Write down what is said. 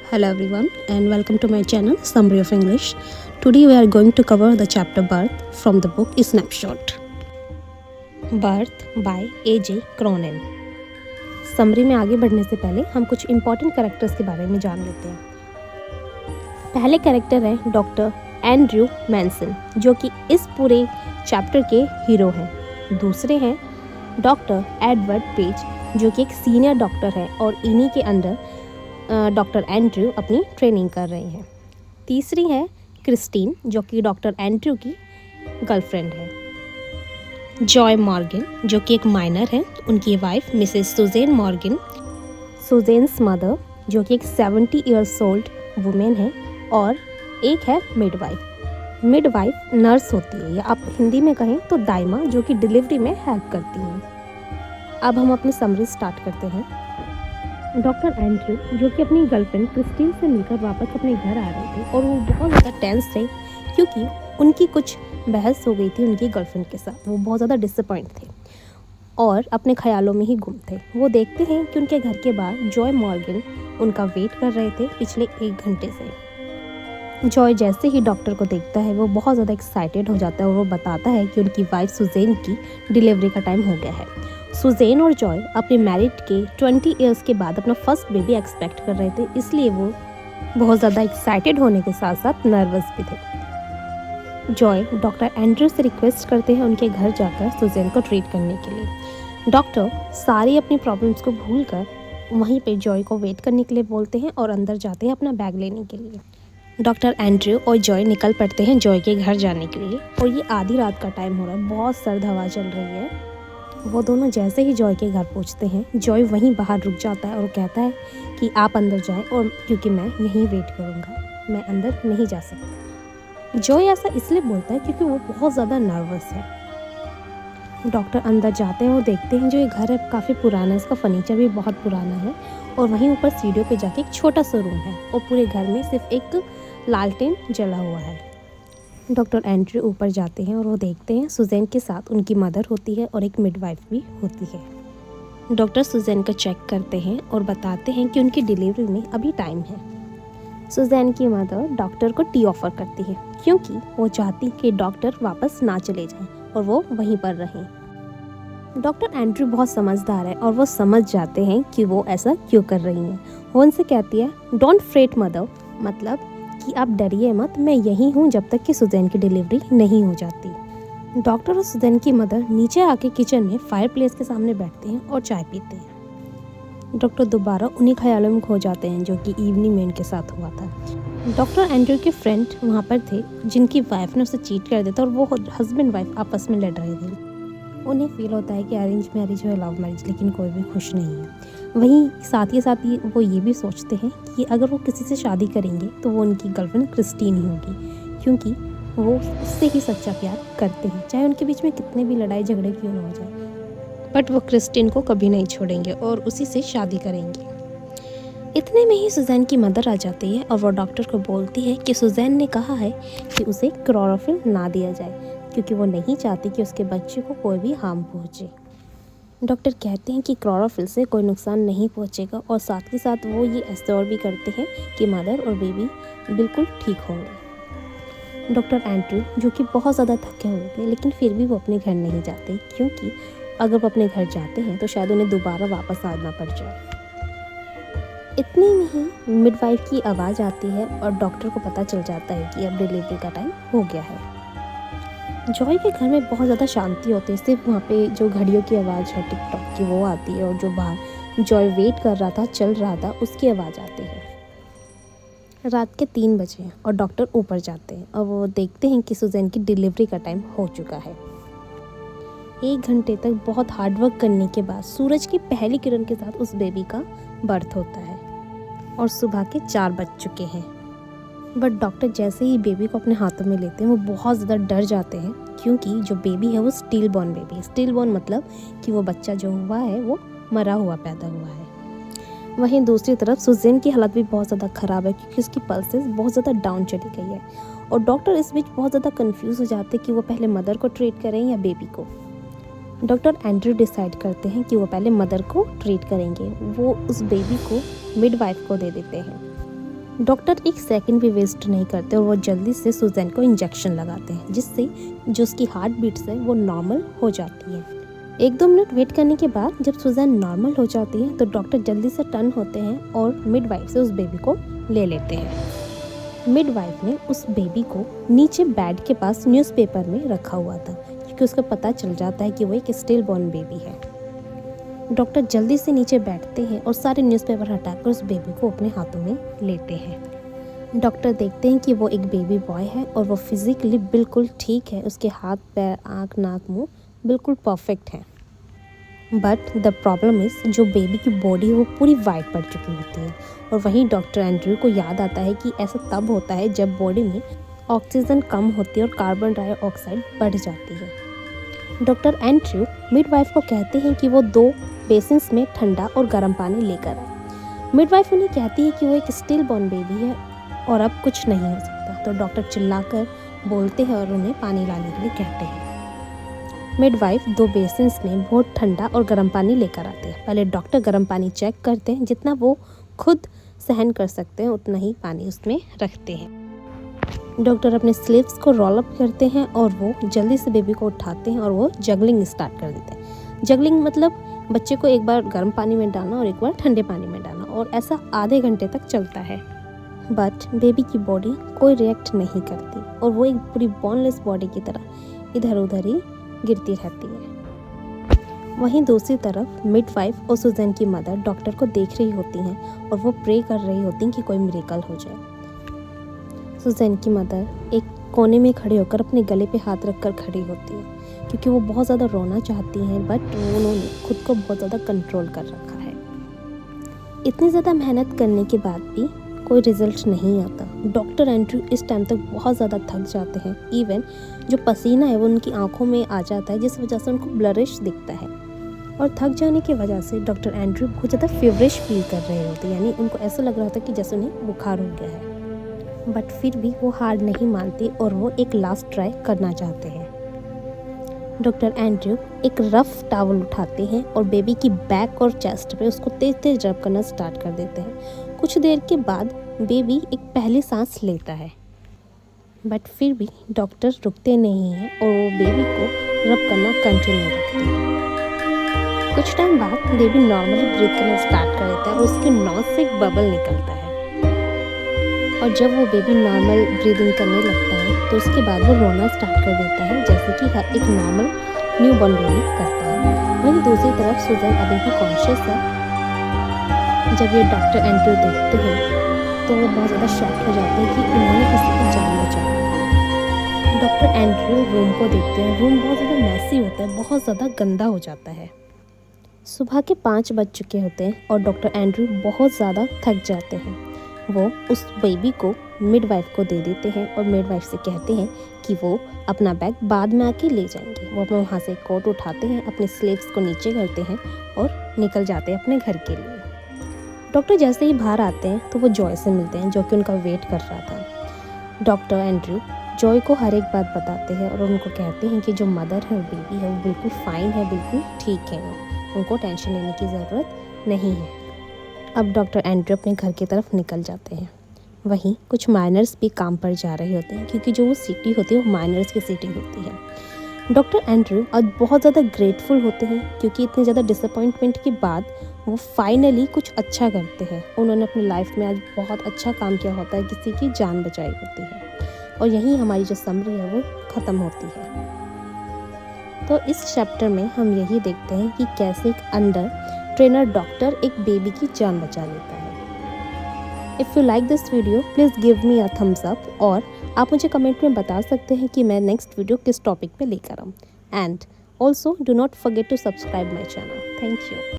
Hello everyone and welcome to my channel Summary of English. Today we are going to cover the chapter Birth from the book Snapshot. Birth by A.J. Cronin. Summary में आगे बढ़ने से पहले हम कुछ important characters के बारे में जान लेते हैं। पहले कैरेक्टर है डॉक्टर एंड्रयू मैनसन जो कि इस पूरे चैप्टर के हीरो हैं। दूसरे हैं डॉक्टर एडवर्ड पेज जो कि एक सीनियर डॉक्टर है और इन्हीं के अंडर डॉक्टर एंड्रयू अपनी ट्रेनिंग कर रही हैं। तीसरी है क्रिस्टीन जो कि डॉक्टर एंड्रयू की गर्लफ्रेंड है। जॉय मॉर्गन जो कि एक माइनर है, उनकी wife Mrs Susan Morgan, Susan's mother जो कि एक 70 ईयर्स ओल्ड वुमेन है, और एक है मिडवाइफ। मिडवाइफ नर्स होती है या आप हिंदी में कहें तो दाइमा जो कि डिलीवरी में हेल्प करती हैं। अब हम अपनी समरी स्टार्ट करते हैं। डॉक्टर एंड्रयू जो कि अपनी गर्लफ्रेंड क्रिस्टीन से मिलकर वापस अपने घर आ रहे थे और वो बहुत ज़्यादा टेंस थे क्योंकि उनकी कुछ बहस हो गई थी उनकी गर्लफ्रेंड के साथ। वो बहुत ज़्यादा डिसअपॉइंट थे और अपने ख्यालों में ही गुम थे। वो देखते हैं कि उनके घर के बाहर जॉय मॉर्गन उनका वेट कर रहे थे पिछले 1 घंटे से। जॉय जैसे ही डॉक्टर को देखता है वो बहुत ज़्यादा एक्साइटेड हो जाता है और वो बताता है कि उनकी वाइफ सुजेन की डिलीवरी का टाइम हो गया है। सुजेन और जॉय अपने मैरिड के 20 ईयर्स के बाद अपना फर्स्ट बेबी एक्सपेक्ट कर रहे थे, इसलिए वो बहुत ज़्यादा एक्साइटेड होने के साथ साथ नर्वस भी थे। जॉय डॉक्टर एंड्रयू से रिक्वेस्ट करते हैं उनके घर जाकर सुजेन को ट्रीट करने के लिए। डॉक्टर सारी अपनी प्रॉब्लम्स को भूलकर वहीं पे जॉय को वेट करने के लिए बोलते हैं और अंदर जाते हैं अपना बैग लेने के लिए। डॉक्टर एंड्रयू और जॉय निकल पड़ते हैं जॉय के घर जाने के लिए और ये आधी रात का टाइम हो रहा है, बहुत सर्द हवा चल रही है। वो दोनों जैसे ही जॉय के घर पहुंचते हैं जॉय वहीं बाहर रुक जाता है और कहता है कि आप अंदर जाएं और क्योंकि मैं यहीं वेट करूंगा, मैं अंदर नहीं जा सकता। जॉय ऐसा इसलिए बोलता है क्योंकि वो बहुत ज़्यादा नर्वस है। डॉक्टर अंदर जाते हैं और देखते हैं जो ये घर है काफ़ी पुराना है, इसका फर्नीचर भी बहुत पुराना है और वहीं ऊपर सीढ़ियों पे जाके एक छोटा सा रूम है और पूरे घर में सिर्फ एक लालटेन जला हुआ है। डॉक्टर एंड्रयू ऊपर जाते हैं और वो देखते हैं सुजेन के साथ उनकी मदर होती है और एक मिडवाइफ भी होती है। डॉक्टर सुजेन को चेक करते हैं और बताते हैं कि उनकी डिलीवरी में अभी टाइम है। सुजेन की मदर डॉक्टर को टी ऑफर करती है क्योंकि वो चाहती कि डॉक्टर वापस ना चले जाएं और वो वहीं पर रहें। डॉक्टर एंड्रयू बहुत समझदार है और वो समझ जाते हैं कि वो ऐसा क्यों कर रही हैं। वो उनसे कहती है डोंट फ्रेट मदर, मतलब कि आप डरिए मत, मैं यहीं हूँ जब तक कि सुजेन की डिलीवरी नहीं हो जाती। डॉक्टर और सुजेन की मदर नीचे आके किचन में फायर प्लेस के सामने बैठते हैं और चाय पीते हैं। डॉक्टर दोबारा उन्हीं ख्यालों में खो जाते हैं जो कि इवनिंग में उनके साथ हुआ था। डॉक्टर एंड्रयू के फ्रेंड वहाँ पर थे जिनकी वाइफ ने उसे चीट कर दिया था और वो हस्बैंड वाइफ आपस में लड़ रहे थे। उन्हें फील होता है कि अरेंज मैरिज हो या लव मैरिज, लेकिन कोई भी खुश नहीं है। वहीं साथ ही वो ये भी सोचते हैं कि अगर वो किसी से शादी करेंगे तो वो उनकी गर्लफ्रेंड क्रिस्टीन ही होगी क्योंकि वो उससे ही सच्चा प्यार करते हैं, चाहे उनके बीच में कितने भी लड़ाई झगड़े क्यों ना हो जाए, बट वो क्रिस्टीन को कभी नहीं छोड़ेंगे और उसी से शादी करेंगे। इतने में ही सुजेन की मदर आ जाती है और वो डॉक्टर को बोलती है कि सुजेन ने कहा है कि उसे क्लोरोफिल ना दिया जाए क्योंकि वो नहीं चाहती कि उसके बच्चे को कोई भी हार्म पहुँचे। डॉक्टर कहते हैं कि क्लोरोफिल से कोई नुकसान नहीं पहुंचेगा और साथ ही साथ वो ये एश्योर भी करते हैं कि मदर और बेबी बिल्कुल ठीक होंगे। डॉक्टर एंड्रयू जो कि बहुत ज़्यादा थके हुए थे लेकिन फिर भी वो अपने घर नहीं जाते क्योंकि अगर वो अपने घर जाते हैं तो शायद उन्हें दोबारा वापस आना पड़ जाए। इतने में ही मिडवाइफ की आवाज़ आती है और डॉक्टर को पता चल जाता है कि अब डिलीवरी का टाइम हो गया है। जॉय के घर में बहुत ज़्यादा शांति होती है, सिर्फ वहाँ पे जो घड़ियों की आवाज़ है टिक टॉक की वो आती है और जो बाहर जॉय वेट कर रहा था चल रहा था उसकी आवाज़ आती है। रात के 3 बजे हैं और डॉक्टर ऊपर जाते हैं और वो देखते हैं कि सुजेन की डिलीवरी का टाइम हो चुका है। 1 घंटे तक बहुत हार्डवर्क करने के बाद सूरज की पहली किरण के साथ उस बेबी का बर्थ होता है और सुबह के 4 बज चुके हैं। बट डॉक्टर जैसे ही बेबी को अपने हाथों में लेते हैं वो बहुत ज़्यादा डर जाते हैं क्योंकि जो बेबी है वो स्टिल बॉर्न बेबी है। स्टिल बॉर्न मतलब कि वो बच्चा जो हुआ है वो मरा हुआ पैदा हुआ है। वहीं दूसरी तरफ सुजेन की हालत भी बहुत ज़्यादा ख़राब है क्योंकि उसकी पल्सेस बहुत ज़्यादा डाउन चली गई है और डॉक्टर इस बीच बहुत ज़्यादा कन्फ्यूज़ हो जाते हैं कि वो पहले मदर को ट्रीट करें या बेबी को। डॉक्टर एंड्रयू डिसाइड करते हैं कि वो पहले मदर को ट्रीट करेंगे। वो उस बेबी को मिडवाइफ को दे देते हैं। डॉक्टर एक सेकंड भी वेस्ट नहीं करते और वो जल्दी से सुजैन को इंजेक्शन लगाते हैं, जिससे जो उसकी हार्ट बीट्स है वो नॉर्मल हो जाती है। 1-2 मिनट वेट करने के बाद जब सुजैन नॉर्मल हो जाती है तो डॉक्टर जल्दी से टर्न होते हैं और मिडवाइफ से उस बेबी को ले लेते हैं। मिडवाइफ ने उस बेबी को नीचे बेड के पास न्यूज़पेपर में रखा हुआ था, क्योंकि उसको पता चल जाता है कि वो एक स्टिल बॉर्न बेबी है। डॉक्टर जल्दी से नीचे बैठते हैं और सारे न्यूज़पेपर हटाकर उस बेबी को अपने हाथों में लेते हैं। डॉक्टर देखते हैं कि वो एक बेबी बॉय है और वो फिजिकली बिल्कुल ठीक है, उसके हाथ पैर आँख नाक मुंह बिल्कुल परफेक्ट है। बट द प्रॉब्लम इज़ जो बेबी की बॉडी है वो पूरी वाइट पड़ चुकी होती है। और वहीं डॉक्टर एंड्रयू को याद आता है कि ऐसा तब होता है जब बॉडी में ऑक्सीजन कम होती है और कार्बन डाइऑक्साइड बढ़ जाती है। डॉक्टर एंड्रयू मिडवाइफ को कहते हैं कि वो 2 बेसिन्स में ठंडा और गर्म पानी लेकर आए। मिडवाइफ उन्हें कहती है कि वो एक स्टिल बॉर्न बेबी है और अब कुछ नहीं हो सकता, तो डॉक्टर चिल्लाकर बोलते हैं और उन्हें पानी लाने के लिए कहते हैं। मिडवाइफ 2 बेसिन्स में बहुत ठंडा और गर्म पानी लेकर आते हैं। पहले डॉक्टर गर्म पानी चेक करते हैं, जितना वो खुद सहन कर सकते हैं उतना ही पानी उसमें रखते हैं। डॉक्टर अपने स्लीव्स को रोल अप करते हैं और वो जल्दी से बेबी को उठाते हैं और वो जगलिंग स्टार्ट कर देते हैं। जगलिंग मतलब बच्चे को एक बार गर्म पानी में डालना और एक बार ठंडे पानी में डालना, और ऐसा आधे घंटे तक चलता है। बट बेबी की बॉडी कोई रिएक्ट नहीं करती और वो एक पूरी बोनलेस बॉडी की तरह इधर उधर ही गिरती रहती है। वहीं दूसरी तरफ मिडवाइफ और सुजैन की मदर डॉक्टर को देख रही होती हैं और वो प्रे कर रही होती हैं कि कोई मिरेकल हो जाए। सुजैन की मदर एक कोने में खड़े होकर अपने गले पे हाथ रखकर खड़ी होती है, क्योंकि वो बहुत ज़्यादा रोना चाहती हैं, बट उन्होंने खुद को बहुत ज़्यादा कंट्रोल कर रखा है। इतनी ज़्यादा मेहनत करने के बाद भी कोई रिजल्ट नहीं आता। डॉक्टर एंड्रयू इस टाइम तक बहुत ज़्यादा थक जाते हैं। इवन जो पसीना है वो उनकी आंखों में आ जाता है, जिस वजह से उनको ब्लरिश दिखता है। और थक जाने की वजह से डॉक्टर एंड्रयू बहुत ज़्यादा फीवरिश फील कर रहे होते, यानी उनको ऐसा लग रहा था कि जैसे उन्हें बुखार हो गया है। बट फिर भी वो हार नहीं मानते और वो एक लास्ट ट्राई करना चाहते हैं। डॉक्टर एंड्रयू एक रफ टॉवल उठाते हैं और बेबी की बैक और चेस्ट पे उसको तेज तेज रब करना स्टार्ट कर देते हैं। कुछ देर के बाद बेबी एक पहली सांस लेता है, बट फिर भी डॉक्टर रुकते नहीं हैं और वो बेबी को रब करना कंटिन्यू रखते हैं। कुछ टाइम बाद बेबी नॉर्मली ब्रीथ करना स्टार्ट कर देता है और उसके नोज से एक बबल निकलता है। और जब वो बेबी नॉर्मल ब्रीदिंग करने लगता है तो उसके बाद वो रोना स्टार्ट कर देता है, जैसे कि हर एक नॉर्मल न्यू बॉर्न बेबी करता है। वहीं दूसरी तरफ सुजैन अभी भी कॉन्शियस है। जब ये डॉक्टर एंड्रयू देखते हैं तो वो बहुत ज़्यादा शॉक हो जाते हैं कि इन्होंने किसी की जान बचाई। डॉक्टर एंड्रयू रूम को देखते हैं। रूम बहुत ज़्यादा मैसी होता है, बहुत ज़्यादा गंदा हो जाता है। सुबह के 5 बज चुके होते हैं और डॉक्टर एंड्रयू बहुत ज़्यादा थक जाते हैं। वो उस बेबी को मिडवाइफ को दे देते हैं और मिडवाइफ से कहते हैं कि वो अपना बैग बाद में आके ले जाएंगे। वो अपने वहाँ से कोट उठाते हैं, अपने स्लीव्स को नीचे करते हैं और निकल जाते हैं अपने घर के लिए। डॉक्टर जैसे ही बाहर आते हैं तो वो जॉय से मिलते हैं, जो कि उनका वेट कर रहा था। डॉक्टर एंड्रयू जॉय को हर एक बात बताते हैं और उनको कहते हैं कि जो मदर है, बेबी है, वो बिल्कुल फाइन है, बिल्कुल ठीक है, उनको टेंशन लेने की ज़रूरत नहीं है। अब डॉक्टर एंड्रयू अपने घर की तरफ निकल जाते हैं। वहीं कुछ माइनर्स भी काम पर जा रहे होते हैं, क्योंकि जो वो सिटी होती है वो माइनर्स की सिटी होती है। डॉक्टर एंड्रयू आज बहुत ज़्यादा ग्रेटफुल होते हैं, क्योंकि इतने ज़्यादा डिसअपॉइंटमेंट के बाद वो फाइनली कुछ अच्छा करते हैं। उन्होंने अपनी लाइफ में आज बहुत अच्छा काम किया होता है, किसी की जान बचाई होती है। और यहीं हमारी जो समरी है वो ख़त्म होती है। तो इस चैप्टर में हम यही देखते हैं कि कैसे एक अंडर ट्रेनर डॉक्टर एक बेबी की जान बचा लेता है। If you like this video please give me a thumbs up, और आप मुझे कमेंट में बता सकते हैं कि मैं नेक्स्ट वीडियो किस टॉपिक पे लेकर आऊँ। And also do not forget to subscribe my channel. Thank you.